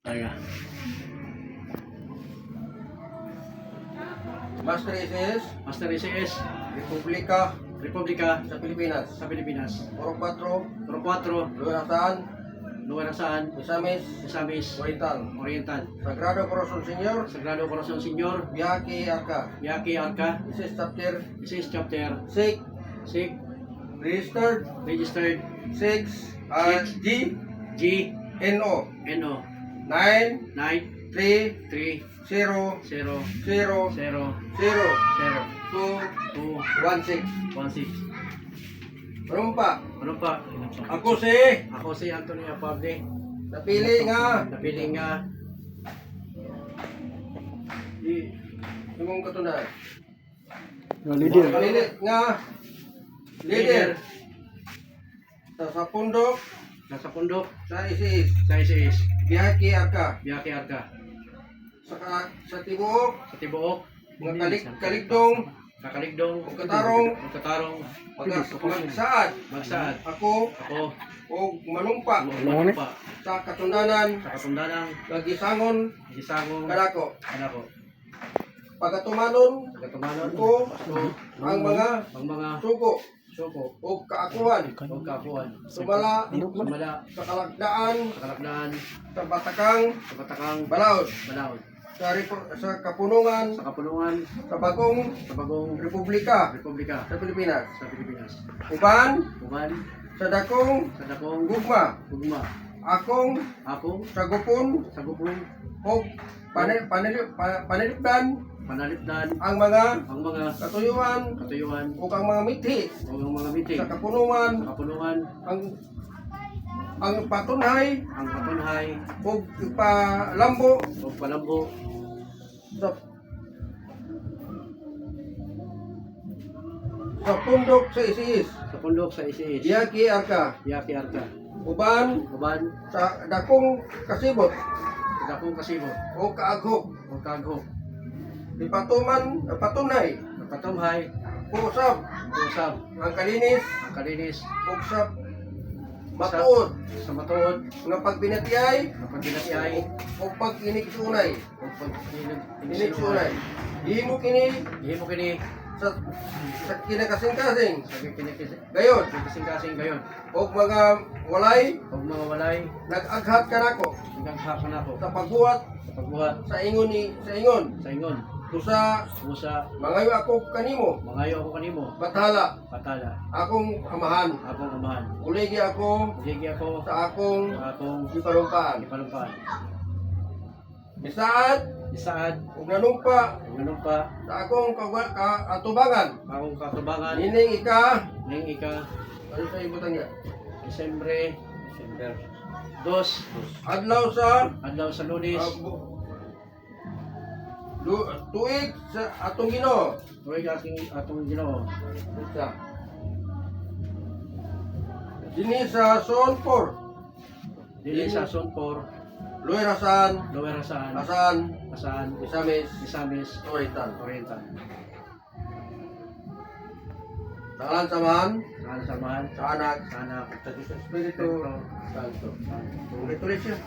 Talaga. Master SS, Master SS, Republika Republika sa Pilipinas. sa Pilipinas. Puro 4, 4, Luerasaan, lugar saan? Misamis, Misamis, Oriental. Oriental. Sagrado Corazon Senior, Sagrado Corazon Senior, Biyaki Arca. Yaki Arca, This is chapter this is chapter 6, 6, registered registered 6, G, G, NO, NO, 9, 9, 3, 3, 0, 0, 0, 0, 0, 0, 2, 2, 1, 6. 1, 6. Ano pa? Ano pa? Ako si Anthony Apable. napili nga. Napili nga. Imong katunan. Leader. Napili nga. Leader. Sa pundok, Nasa pundok. sa isis. Sa ICS. Biyaki Arca. Biyaki Arca. Sa tibuok, Sa Tibuok. kaligdong, Kakaligdong. Katarong. Katarong. magsaad. Magsaad. Ako, Ako. o manumpa. Manumpa. Sa katundanan, Sa kasundanang. nagisangon, Gisagong. kadako. Kanako. Pagatumanon, Katumanon. ko, ang mga Ang mga suko, suko. o kaakuhan, O kapuan. sumala, Sumala. sa kalagdaan, Sa kalakdaan. sa batakang, Sa batakang. balaod, Balaod. sa kapunungan, Sa kapulungan. sa bagong Sa bagong Republika Republika sa Pilipinas. sa Pilipinas. Uban, Uban. sa dakong Sa dakong gugma, gugma. akong Ako. sagupon, Sa gupong. o panilipdan, Panalipdan. ang mga Ang mga katuyuan, katuyuan. o ang mga mithi, O ang mga meeting. sa kapunungan, Sa kapulungan. ang patunhay, Ang katunhay. o ipalambo, O palambo. sa pundok sa isis, Sa pundok sa ICS. Biyaki Arca, Yaki Arca. uban Uban. sa dakong kasibot Sa dakong kasibot. o kaaghok, O kagho. patunay, Sa katumhay. usab, Usab. ang kalinis, Ang kalinis. usab, matuod, Sa matuod. nga pagbinatiyay, Kapag ginatiyay. o pag-iniksunay, O pag iniksunay, himo kini Hindi mo kini. sa kinakasing-kasing, Sa gayon, kasing-kasing gayon. o mga walay, Huwag mga walay. nag-aghat ka nako, Hanggang hakan ako. sa pagbuhat, Sa pagbuhat. sa ingon, Sa ingon. tusa, Musa. mangayo ako kanimo, Mangayo ako kanimo. bathala, Patala. akong amahan, Akong amahan. uligi ako Sige ako. sa akong Sa akong iparumpaan. ipalumpaan. Bisaad, Isaad. ug nanumpa Ganun pa. sa akong atubangan. Akong katubangan. Nining ika, Ning ika. ano sa ibutan niya? Disyembre. Dos. Adlaw sa Adlaw sa Lunes. tuig sa atong Ginoo. Tuwig atong Ginoo. Isa. Dini sa Sonpor, Dili sa Sonpor. Luerasan, Lower Hasan. Asan, Hasan. Misamis, Misamis. Oriental. Oriental. Sa samahan, Saan samahan? sa anak, Sa anak. sa Espiritu Santo. Congratulations.